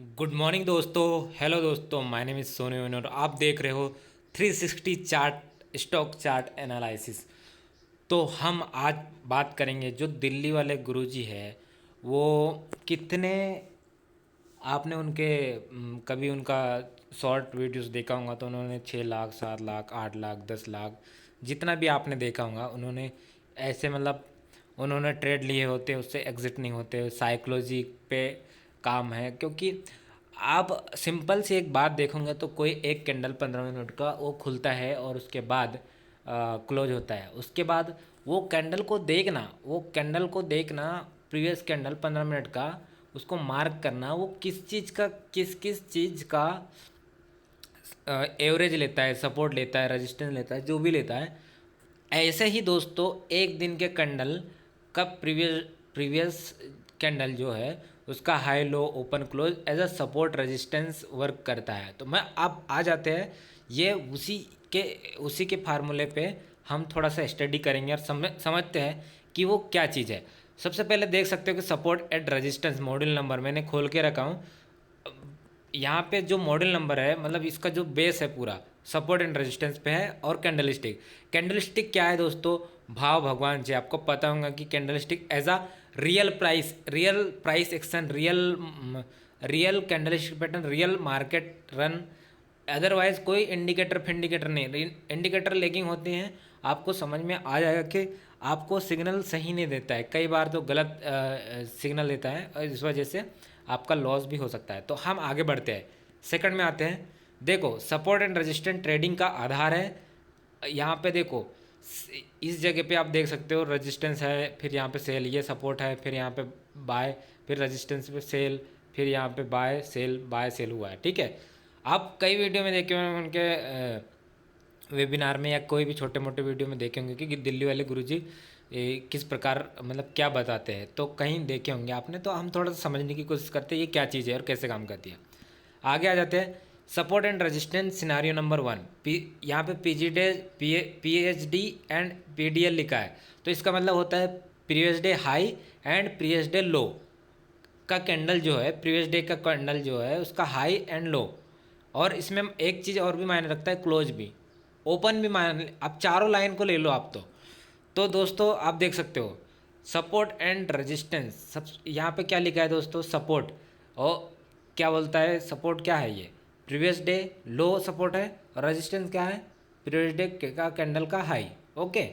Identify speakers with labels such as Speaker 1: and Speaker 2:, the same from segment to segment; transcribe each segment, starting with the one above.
Speaker 1: Good morning दोस्तों। Hello दोस्तों, my name is Sonu और आप देख रहे हो 360 चार्ट स्टॉक चार्ट एनालिसिस। तो हम आज बात करेंगे जो दिल्ली वाले गुरुजी है वो कितने, आपने उनके कभी उनका शॉर्ट वीडियोस देखा होगा तो उन्होंने 6 लाख 7 लाख 8 लाख 10 लाख जितना भी आपने देखा होगा उन्होंने ऐसे मतलब उन्होंने ट्रेड लिए होते, उससे एग्जिट नहीं होते। साइकोलॉजी पे काम है, क्योंकि आप सिंपल सी एक बात देखोगे तो कोई एक कैंडल 15 मिनट का वो खुलता है और उसके बाद क्लोज होता है। उसके बाद वो कैंडल को देखना प्रीवियस कैंडल 15 मिनट का, उसको मार्क करना वो किस चीज़ का किस किस चीज़ का एवरेज लेता है, सपोर्ट लेता है, रेजिस्टेंस लेता है, जो भी लेता है। ऐसे ही दोस्तों एक दिन के कैंडल का प्रीवियस प्रीवियस कैंडल जो है उसका high low open close as a support resistance work करता है। तो मैं अब आ जाते हैं ये के उसी के फार्मूले पे हम थोड़ा सा स्टडी करेंगे और समझते हैं कि वो क्या चीज़ है। सबसे पहले देख सकते हो कि support at resistance module number मैंने खोल के रखा हूँ। यहाँ पे जो मॉडल नंबर है मतलब इसका जो बेस है पूरा सपोर्ट एंड रेजिस्टेंस पे है। और कैंडलस्टिक क्या है दोस्तों? भाव भगवान जी, आपको पता होगा कि candlestick as a real price action, real candlestick pattern, real market run. Otherwise कोई इंडिकेटर फिंडिकेटर नहीं, इंडिकेटर लेकिंग होते हैं। आपको समझ में आ जाएगा कि आपको सिग्नल सही नहीं देता है, कई बार तो गलत सिग्नल देता है और इस वजह से आपका लॉस भी हो सकता है। तो हम आगे बढ़ते हैं, सेकंड में आते हैं। देखो सपोर्ट एंड रेजिस्टेंस ट्रेडिंग का आधार है। यहाँ पे देखो इस जगह पे आप देख सकते हो रेजिस्टेंस है, फिर यहाँ पे सेल, ये सपोर्ट है, फिर यहाँ पे बाय, फिर रेजिस्टेंस पे सेल, फिर यहाँ पे बाय सेल हुआ है। ठीक है, आप कई वीडियो में देखे होंगे उनके वेबिनार में या कोई भी छोटे मोटे वीडियो में देखे होंगे कि दिल्ली वाले गुरुजी किस प्रकार मतलब क्या बताते हैं, तो कहीं देखे होंगे आपने। तो हम थोड़ा सा समझने की कोशिश करते हैं ये क्या चीज़ है और कैसे काम करती है। आगे आ जाते हैं। Support and resistance scenario number 1, यहाँ पे P H D and P D L लिखा है। तो इसका मतलब होता है previous day high and previous day लो का कैंडल जो है, प्रीवियस डे का कैंडल जो है उसका हाई एंड लो। और इसमें एक चीज़ और भी मायने रखता है, क्लोज भी, ओपन भी मायने। आप चारों लाइन को ले लो आप। तो दोस्तों आप देख सकते हो सपोर्ट एंड रेजिस्टेंस, सब यहाँ पे क्या लिखा है दोस्तों? सपोर्ट। और क्या बोलता है सपोर्ट क्या है? ये प्रीवियस डे लो सपोर्ट है और रेजिस्टेंस क्या है? प्रीवियस डे का कैंडल का हाई। ओके,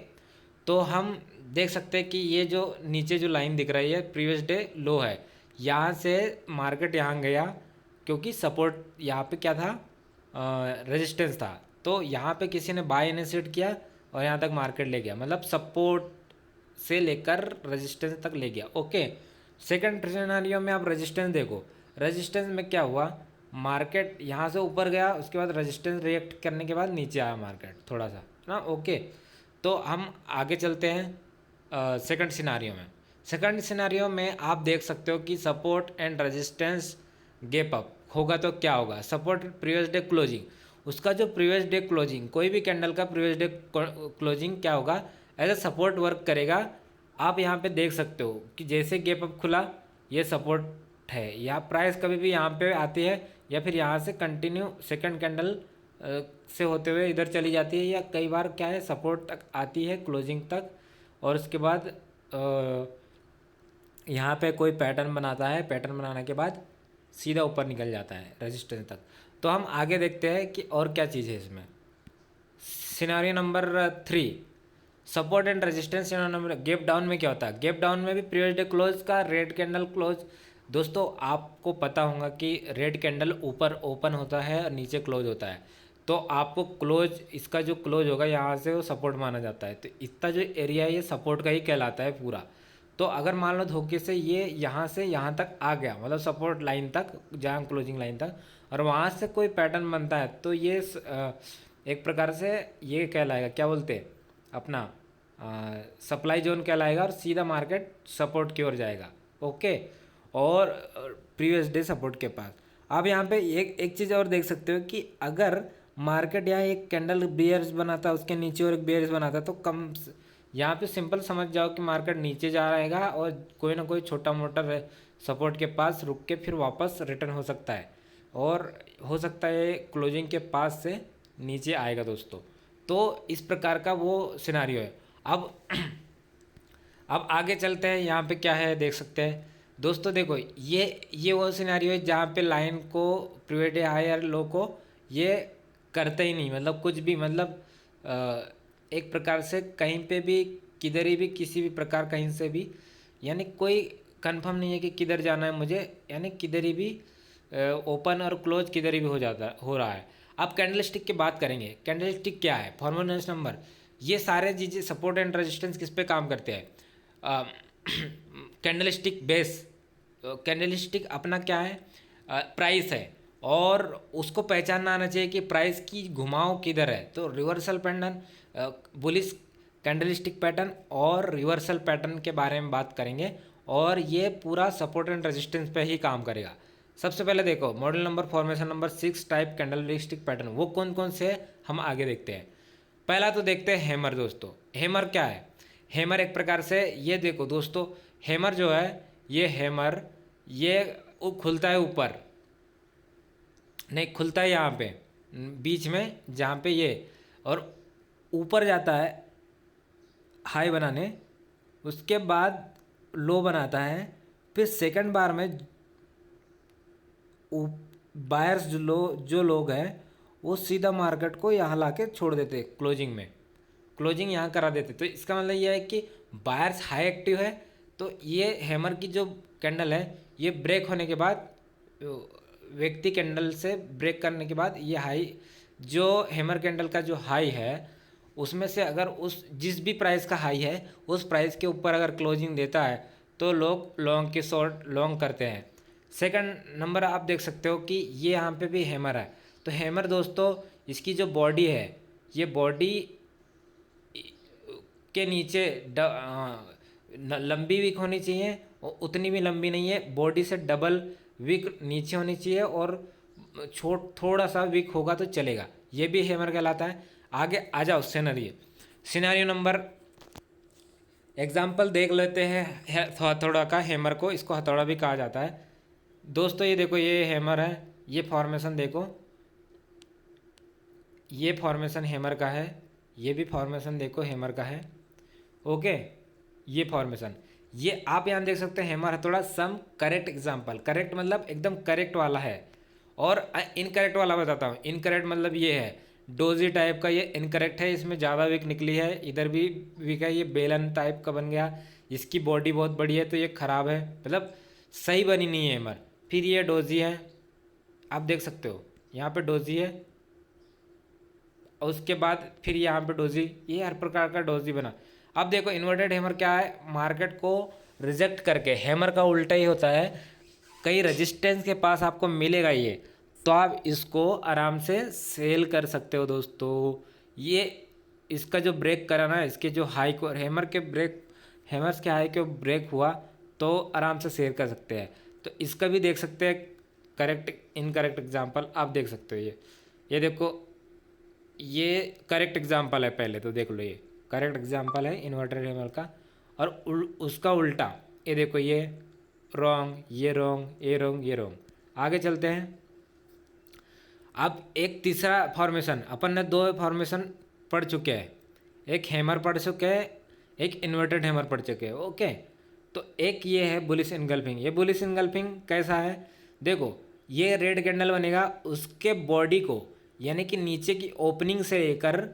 Speaker 1: तो हम देख सकते हैं कि ये जो नीचे जो लाइन दिख रही है प्रीवियस डे लो है, यहाँ से मार्केट यहाँ गया क्योंकि सपोर्ट यहाँ पे क्या था, रेजिस्टेंस था। तो यहाँ पे किसी ने बाय इनिशिएट किया और यहाँ तक मार्केट ले गया, मतलब सपोर्ट से लेकर रेजिस्टेंस तक ले गया। ओके, सेकंड सिनेरियो में आप रेजिस्टेंस देखो। रेजिस्टेंस में क्या हुआ, मार्केट यहाँ से ऊपर गया, उसके बाद रेजिस्टेंस रिएक्ट करने के बाद नीचे आया मार्केट थोड़ा सा ना। ओके, तो हम आगे चलते हैं सेकंड सिनारियो में। सेकंड सिनारियो में आप देख सकते हो कि support and resistance gap up होगा तो क्या होगा? सपोर्ट प्रीवियस डे क्लोजिंग, उसका जो प्रीवियस डे क्लोजिंग, कोई भी कैंडल का प्रीवियस डे क्लोजिंग क्या होगा? एज अ सपोर्ट वर्क करेगा। आप यहाँ पे देख सकते हो कि जैसे गैप अप खुला ये सपोर्ट है, या प्राइस कभी भी यहाँ पे आती है या फिर यहाँ से कंटिन्यू सेकंड कैंडल से होते हुए इधर चली जाती है, या कई बार क्या है सपोर्ट तक आती है क्लोजिंग तक और उसके बाद यहाँ पे कोई पैटर्न बनाता है, पैटर्न बनाने के बाद सीधा ऊपर निकल जाता है रेजिस्टेंस तक। तो हम आगे देखते हैं कि और क्या चीज़ है इसमें। Scenario number 3, support and resistance scenario number. Gap down में क्या होता है? गैप डाउन में भी प्रीवियस डे क्लोज का रेड कैंडल क्लोज। दोस्तों आपको पता होगा कि रेड कैंडल ऊपर ओपन होता है और नीचे क्लोज होता है। तो आपको क्लोज, इसका जो क्लोज होगा यहाँ से वो सपोर्ट माना जाता है। तो इतना जो एरिया है ये सपोर्ट का ही कहलाता है पूरा। तो अगर मान लो धोखे से ये यहाँ से यहाँ तक आ गया, मतलब सपोर्ट लाइन तक, जहाँ क्लोजिंग लाइन तक, और वहाँ से कोई पैटर्न बनता है तो ये एक प्रकार से ये कहलाएगा, क्या बोलते हैं अपना, सप्लाई जोन कहलाएगा और सीधा मार्केट सपोर्ट की ओर जाएगा। ओके, और प्रीवियस डे सपोर्ट के पास। आप यहाँ पे एक एक चीज़ और देख सकते हो कि अगर मार्केट यहाँ एक कैंडल बेयर्स बनाता है, उसके नीचे और एक बेयर्स बनाता है, तो यहाँ पे सिंपल समझ जाओ कि मार्केट नीचे जा रहेगा और कोई ना कोई छोटा मोटा सपोर्ट के पास रुक के फिर वापस रिटर्न हो सकता है, और हो सकता है क्लोजिंग के पास से नीचे आएगा दोस्तों। तो इस प्रकार का वो सिनारियो है। अब अब आगे चलते हैं, यहाँ पे क्या है देख सकते हैं दोस्तों। देखो ये वो सिनेरियो है जहाँ पे लाइन को प्रीवियस हाई और लो को ये करते ही नहीं, मतलब कुछ भी, मतलब एक प्रकार से कहीं पे भी किधर ही भी किसी भी प्रकार कहीं से भी, यानी कोई कंफर्म नहीं है कि किधर जाना है मुझे, यानी किधर ही भी ओपन और क्लोज किधर ही भी हो रहा है। अब कैंडलस्टिक की बात करेंगे। कैंडलस्टिक क्या है, फॉर्मूलेशन नंबर, ये सारे चीज़ें सपोर्ट एंड रेजिस्टेंस किस पे काम करते हैं, कैंडलस्टिक बेस। कैंडलस्टिक अपना क्या है, प्राइस है, और उसको पहचानना आना चाहिए कि प्राइस की घुमाव किधर है। तो reversal pattern, bullish candlestick pattern और रिवर्सल पैटर्न के बारे में बात करेंगे, और ये पूरा सपोर्ट एंड रेजिस्टेंस पे ही काम करेगा। सबसे पहले देखो model number formation number 6 type candlestick pattern, वो कौन कौन से है हम आगे देखते हैं। पहला तो देखते हैं हैमर दोस्तों। हैमर क्या है, हैमर एक प्रकार से, ये देखो दोस्तों, हैमर जो है, ये हैमर ये खुलता है ऊपर, नहीं खुलता है यहाँ पे बीच में जहाँ पे ये, और ऊपर जाता है हाई बनाने, उसके बाद लो बनाता है, फिर सेकंड बार में बायर्स जो लोग हैं वो सीधा मार्केट को यहाँ ला के छोड़ देते क्लोजिंग में, क्लोजिंग यहाँ करा देते। तो इसका मतलब यह है कि बायर्स हाई एक्टिव है, तो ये हैमर की जो कैंडल है ये ब्रेक होने के बाद, व्यक्ति कैंडल से ब्रेक करने के बाद, ये हाई जो हैमर कैंडल का जो हाई है उसमें से अगर उस जिस भी प्राइस का हाई है उस प्राइस के ऊपर अगर क्लोजिंग देता है तो लोग लॉन्ग के शॉर्ट लॉन्ग करते हैं। सेकंड नंबर आप देख सकते हो कि ये यहाँ पे भी हैमर है। तो हैमर दोस्तों, इसकी जो बॉडी है, ये बॉडी के नीचे लंबी विक होनी चाहिए, उतनी भी लंबी नहीं है, बॉडी से डबल विक नीचे होनी चाहिए, और थोड़ा सा विक होगा तो चलेगा, ये भी हैमर कहलाता है। आगे आ जाओ सिनेरियो नंबर, एग्जाम्पल देख लेते हैं हथौड़ा का, हैमर को, इसको हथौड़ा भी कहा जाता है दोस्तों। ये देखो ये हैमर है, ये फॉर्मेशन देखो, ये फॉर्मेशन हैमर का है, ये भी फॉर्मेशन देखो हैमर का है, ओके। ये फॉर्मेशन, ये आप यहाँ देख सकते हैं हैमर हथौड़ा सम करेक्ट एग्जाम्पल, करेक्ट मतलब एकदम करेक्ट वाला है, और इनकरेक्ट वाला बताता हूँ। इनकरेक्ट मतलब ये है डोजी टाइप का, ये इनकरेक्ट है, इसमें ज़्यादा वीक निकली है, इधर भी वीक है, ये बेलन टाइप का बन गया, इसकी बॉडी बहुत बड़ी है तो ये ख़राब है, मतलब सही बनी नहीं है हैमर। फिर ये डोजी है, आप देख सकते हो यहाँ पे डोजी है, और उसके बाद फिर यहाँ पे डोजी, ये हर प्रकार का डोजी बना। अब देखो इन्वर्टेड हैमर क्या है, मार्केट को रिजेक्ट करके, हैमर का उल्टा ही होता है, कई रेजिस्टेंस के पास आपको मिलेगा ये, तो आप इसको आराम से सेल कर सकते हो दोस्तों। ये इसका जो ब्रेक करा ना, इसके जो हाई को हैमर्स के हाई को ब्रेक हुआ तो आराम से सेल कर सकते हैं। तो इसका भी देख सकते हैं करेक्ट इनकरेक्ट एग्जांपल, आप देख सकते हो। ये देखो ये करेक्ट एग्जांपल है, पहले तो देख लो, ये करेक्ट एग्जांपल है इन्वर्टेड हैमर का, और उसका उल्टा ये देखो, ये रॉन्ग, ये रॉन्ग, ये रॉन्ग, ये रॉन्ग। आगे चलते हैं। अब एक तीसरा फॉर्मेशन, अपन ने दो फॉर्मेशन पढ़ चुके हैं, एक हैमर पढ़ चुके हैं, एक इन्वर्टेड हैमर पढ़ चुके हैं, ओके। तो एक ये है बुलिश इनगल्फिंग। ये बुलिश इनगल्फिंग कैसा है, देखो ये रेड कैंडल बनेगा, उसके बॉडी को यानी कि नीचे की ओपनिंग से लेकर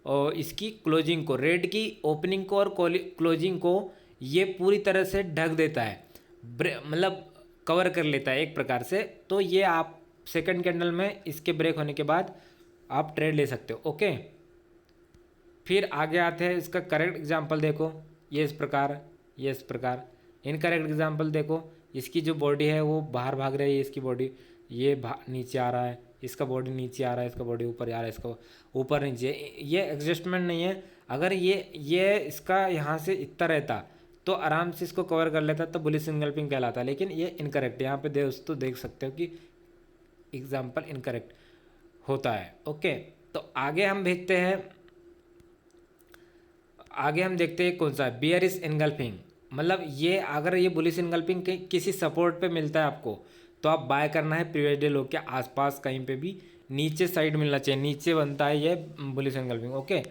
Speaker 1: और इसकी क्लोजिंग को, रेड की ओपनिंग को और क्लोजिंग को ये पूरी तरह से ढक देता है, मतलब कवर कर लेता है एक प्रकार से। तो ये आप सेकंड कैंडल में इसके ब्रेक होने के बाद आप ट्रेड ले सकते हो, ओके। फिर आगे आते हैं, इसका करेक्ट एग्जांपल देखो, ये इस प्रकार, ये इस प्रकार। इनकरेक्ट एग्जांपल देखो, इसकी जो बॉडी है वो बाहर भाग रही है, इसकी बॉडी ये नीचे आ रहा है, इसका बॉडी नीचे आ रहा है, इसका बॉडी ऊपर आ रहा है, इसका ऊपर नीचे, ये एडजस्टमेंट नहीं है। अगर ये इसका यहाँ से इतना रहता तो आराम से इसको कवर कर लेता, तो बुलिश इनगल्फिंग कहलाता है, लेकिन ये इनकरेक्ट, यहाँ पे दोस्तों देख सकते हो कि एग्जाम्पल इनकरेक्ट होता है, ओके। तो आगे हम देखते हैं कौन सा है, बियरिश इनगल्फिंग, मतलब ये अगर ये बुलिश इनगल्फिंग किसी सपोर्ट पे मिलता है आपको, तो आप बाय करना है प्रीवियस डे लो के आसपास कहीं पे भी नीचे साइड मिलना चाहिए। नीचे बनता है ये बुलिश इनगल्फिंग, ओके।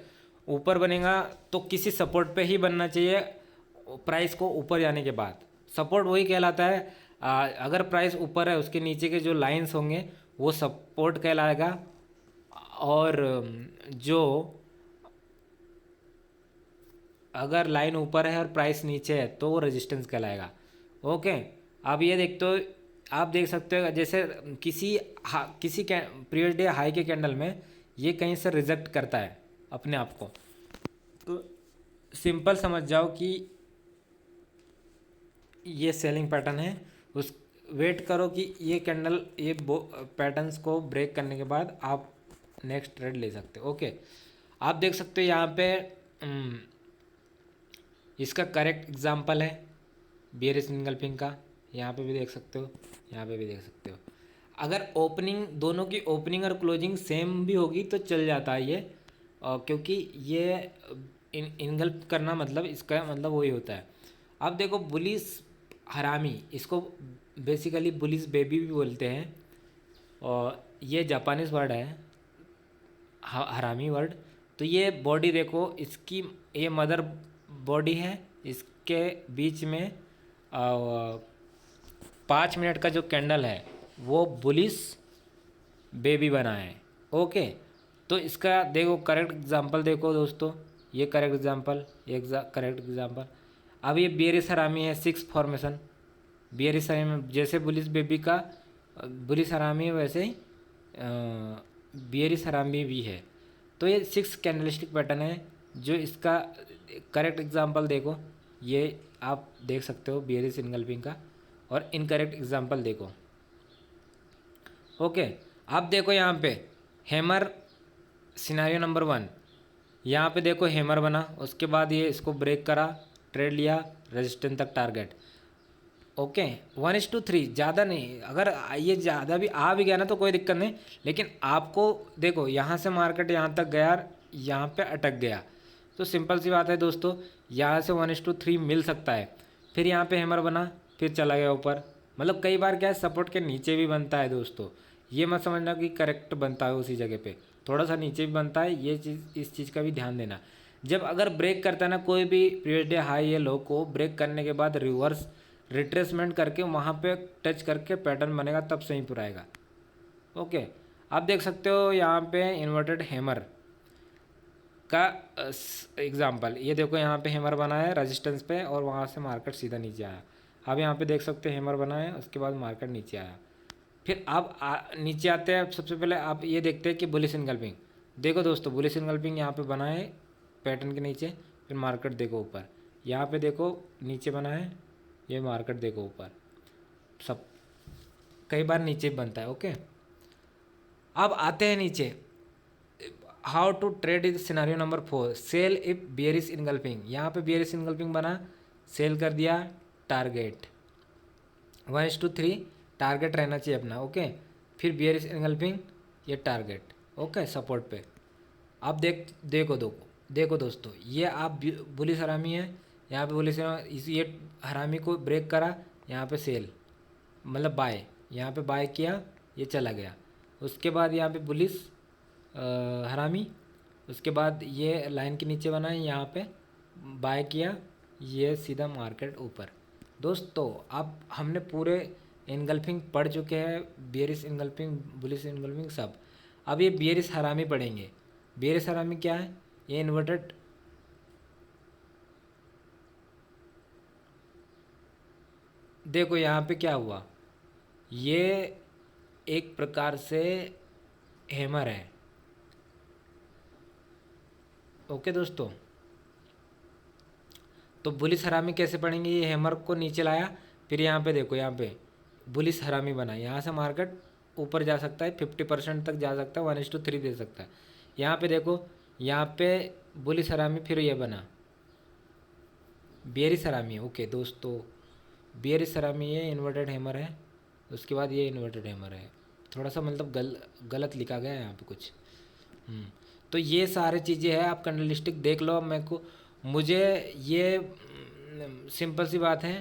Speaker 1: ऊपर बनेगा तो किसी सपोर्ट पे ही बनना चाहिए प्राइस को ऊपर जाने के बाद। सपोर्ट वही कहलाता है, अगर प्राइस ऊपर है उसके नीचे के जो लाइंस होंगे वो सपोर्ट कहलाएगा, और जो अगर लाइन ऊपर है और प्राइस नीचे है तो वो रेजिस्टेंस कहलाएगा, ओके। अब ये देखते हो, आप देख सकते हो जैसे किसी प्रीवियस डे हाई के कैंडल में ये कहीं से रिजेक्ट करता है अपने आप को, तो सिंपल समझ जाओ कि ये सेलिंग पैटर्न है। उस वेट करो कि ये कैंडल ये पैटर्न्स को ब्रेक करने के बाद आप नेक्स्ट ट्रेड ले सकते हो, ओके। आप देख सकते हो यहाँ पे इसका करेक्ट एग्जांपल है बियरिश इनगल्फिंग का, यहाँ पे भी देख सकते हो, यहाँ पे भी देख सकते हो। अगर ओपनिंग दोनों की ओपनिंग और क्लोजिंग सेम भी होगी तो चल जाता है ये, क्योंकि ये इनगल्फ करना मतलब इसका मतलब वही होता है। अब देखो बुलिस हरामी, इसको बेसिकली बुलिस बेबी भी बोलते हैं, और ये जापानीज वर्ड है हरामी वर्ड। तो ये बॉडी देखो इसकी, ये मदर बॉडी है, इसके बीच में 5 मिनट का जो कैंडल है वो बुलिस बेबी बना है, ओके। तो इसका देखो करेक्ट एग्जांपल देखो दोस्तों, ये करेक्ट एग्जांपल, ये करेक्ट एग्जांपल। अब ये बियरिश हरामी है 6 फॉर्मेशन, बियरिश हरामी जैसे बुलिस बेबी का बुलिस हरामी है वैसे ही बियरिश हरामी भी है। तो ये 6 कैंडलस्टिक पैटर्न है। जो इसका करेक्ट एग्जांपल देखो, ये आप देख सकते हो बियरिश इनगल्फिंग का, और इनकरेक्ट एग्जांपल देखो, ओके। अब देखो यहाँ पे हैमर सिनेरियो नंबर 1, यहाँ पे देखो हैमर बना, उसके बाद ये इसको ब्रेक करा, ट्रेड लिया रेजिस्टेंस तक टारगेट, ओके। 1:3, ज़्यादा नहीं, अगर ये ज़्यादा भी आ भी गया ना तो कोई दिक्कत नहीं, लेकिन आपको देखो यहाँ से मार्केट यहाँ तक गया, यहाँ पे अटक गया, तो सिंपल सी बात है दोस्तों, यहाँ से 1:3 मिल सकता है। फिर यहाँ पे हैमर बना, फिर चला गया ऊपर, मतलब कई बार क्या है सपोर्ट के नीचे भी बनता है दोस्तों, ये मत समझना कि करेक्ट बनता है उसी जगह पे, थोड़ा सा नीचे भी बनता है, ये चीज़ इस चीज़ का भी ध्यान देना। जब अगर ब्रेक करता है ना कोई भी प्रीवियस डे हाई या लो को, ब्रेक करने के बाद रिवर्स रिट्रेसमेंट करके वहाँ पे टच करके पैटर्न बनेगा तब सही पुराएगा, ओके। आप देख सकते हो यहाँ पे इन्वर्टेड हैमर का एग्जांपल, ये देखो यहाँ पे हैमर बना है रेजिस्टेंस पे और वहाँ से मार्केट सीधा नीचे आया। अब यहाँ पे देख सकते हैं हैमर बना है, उसके बाद मार्केट नीचे आया। फिर आप नीचे आते हैं, सबसे पहले आप ये देखते हैं कि बुलिश इनगल्फिंग, देखो दोस्तों बुलिश इनगल्फिंग यहाँ पे बना है पैटर्न के नीचे, फिर मार्केट देखो ऊपर, यहाँ पे देखो नीचे बना है, ये मार्केट देखो ऊपर, सब कई बार नीचे बनता है, ओके। अब आते हैं नीचे, how to trade is scenario number 4, sell if bearish engulfing, यहाँ पे बियरिश इनगल्फिंग बना, सेल कर दिया, टारगेट 1:3 टारगेट रहना चाहिए अपना, ओके। फिर बियरिश इनगल्फिंग, ये टारगेट, ओके, सपोर्ट पे। अब देखो दोस्तों, ये आप बुलिश हरामी है, यहाँ पे बुलिश ये हरामी को ब्रेक करा, यहाँ पे सेल मतलब बाय, यहाँ पे बाय किया, ये चला गया, उसके बाद यहाँ पे बुलिश हरामी, उसके बाद ये लाइन के नीचे बना है, यहाँ पे बाय किया, ये सीधा मार्केट ऊपर। दोस्तों अब हमने पूरे इनगल्फिंग पढ़ चुके हैं, बियरिश इनगल्फिंग बुलिश इनगल्फिंग सब। अब ये बियरिश हरामी पढ़ेंगे। बियरिश हरामी क्या है, ये इन्वर्टेड देखो यहाँ पे क्या हुआ, ये एक प्रकार से हैमर है, ओके दोस्तों। तो बुलिश हरामी कैसे पढ़ेंगे, ये हैमर को नीचे लाया, फिर यहाँ पे देखो, यहाँ पे बुलिश हरामी बना, यहाँ से मार्केट ऊपर जा सकता है, 50% तक जा सकता है, 1:3 दे सकता है। यहाँ पे देखो, यहाँ पे बुलिश हरामी, फिर ये बना बियरिश हरामी, ओके दोस्तों। बियरिश हरामी ये इन्वर्टेड हैमर है, उसके बाद ये इन्वर्टेड हैमर है, थोड़ा सा मतलब गलत लिखा गया है यहाँ पे कुछ। तो ये सारे चीज़ें हैं, आप कैंडलस्टिक देख लो। मुझे ये सिंपल सी बात है।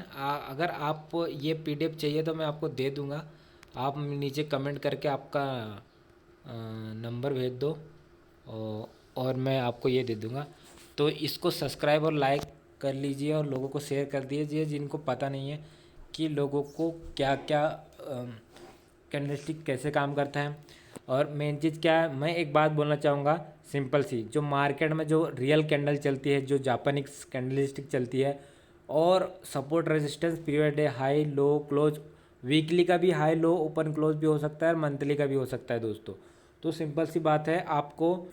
Speaker 1: अगर आप ये पीडीएफ चाहिए तो मैं आपको दे दूंगा। आप नीचे कमेंट करके आपका नंबर भेज दो और मैं आपको ये दे दूंगा। तो इसको सब्सक्राइब और लाइक कर लीजिए और लोगों को शेयर कर दीजिए जिनको पता नहीं है कि लोगों को क्या क्या कैंडलस्टिक कैसे काम करता है। और मेन चीज़ क्या है, मैं एक बात बोलना चाहूँगा सिंपल सी, जो मार्केट में जो रियल कैंडल चलती है, जो जापानीज कैंडलस्टिक चलती है, और सपोर्ट रेजिस्टेंस पीरियड है, हाई लो क्लोज, वीकली का भी हाई लो ओपन क्लोज भी हो सकता है और मंथली का भी हो सकता है दोस्तों। तो सिंपल सी बात है, आपको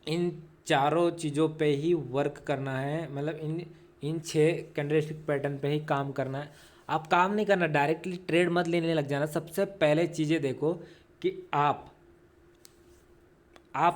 Speaker 1: इन चारों चीज़ों पे ही वर्क करना है, मतलब इन 6 कैंडलस्टिक पैटर्न पे ही काम करना है। आप काम नहीं करना, डायरेक्टली ट्रेड मत लेने लग जाना। सबसे पहले चीज़ें देखो कि आप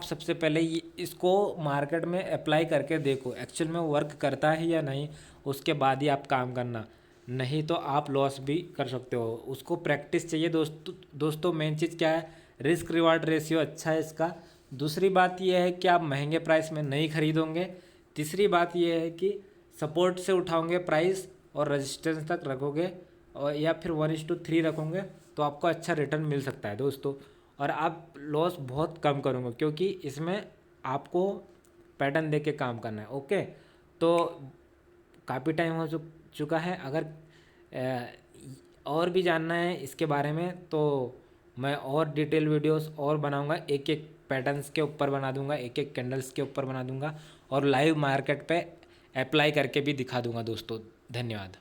Speaker 1: सबसे पहले इसको मार्केट में अप्लाई करके देखो एक्चुअल में वर्क करता है या नहीं, उसके बाद ही आप काम करना, नहीं तो आप लॉस भी कर सकते हो। उसको प्रैक्टिस चाहिए दोस्तों। मेन चीज़ क्या है, रिस्क रिवार्ड रेशियो अच्छा है इसका। दूसरी बात यह है कि आप महंगे प्राइस में नहीं खरीदोगे। तीसरी बात यह है कि सपोर्ट से उठाओगे प्राइस और रेजिस्टेंस तक रखोगे, और या फिर 1:3 रखोगे तो आपको अच्छा रिटर्न मिल सकता है दोस्तों। और आप लॉस बहुत कम करोगे क्योंकि इसमें आपको पैटर्न देके काम करना है। ओके, तो काफ़ी टाइम हो चुका है। अगर और भी जानना है इसके बारे में तो मैं और डिटेल वीडियोस और बनाऊंगा, एक एक पैटर्न्स के ऊपर बना दूंगा, एक एक कैंडल्स के ऊपर बना दूंगा और लाइव मार्केट पे अप्लाई करके भी दिखा दूंगा दोस्तों। धन्यवाद।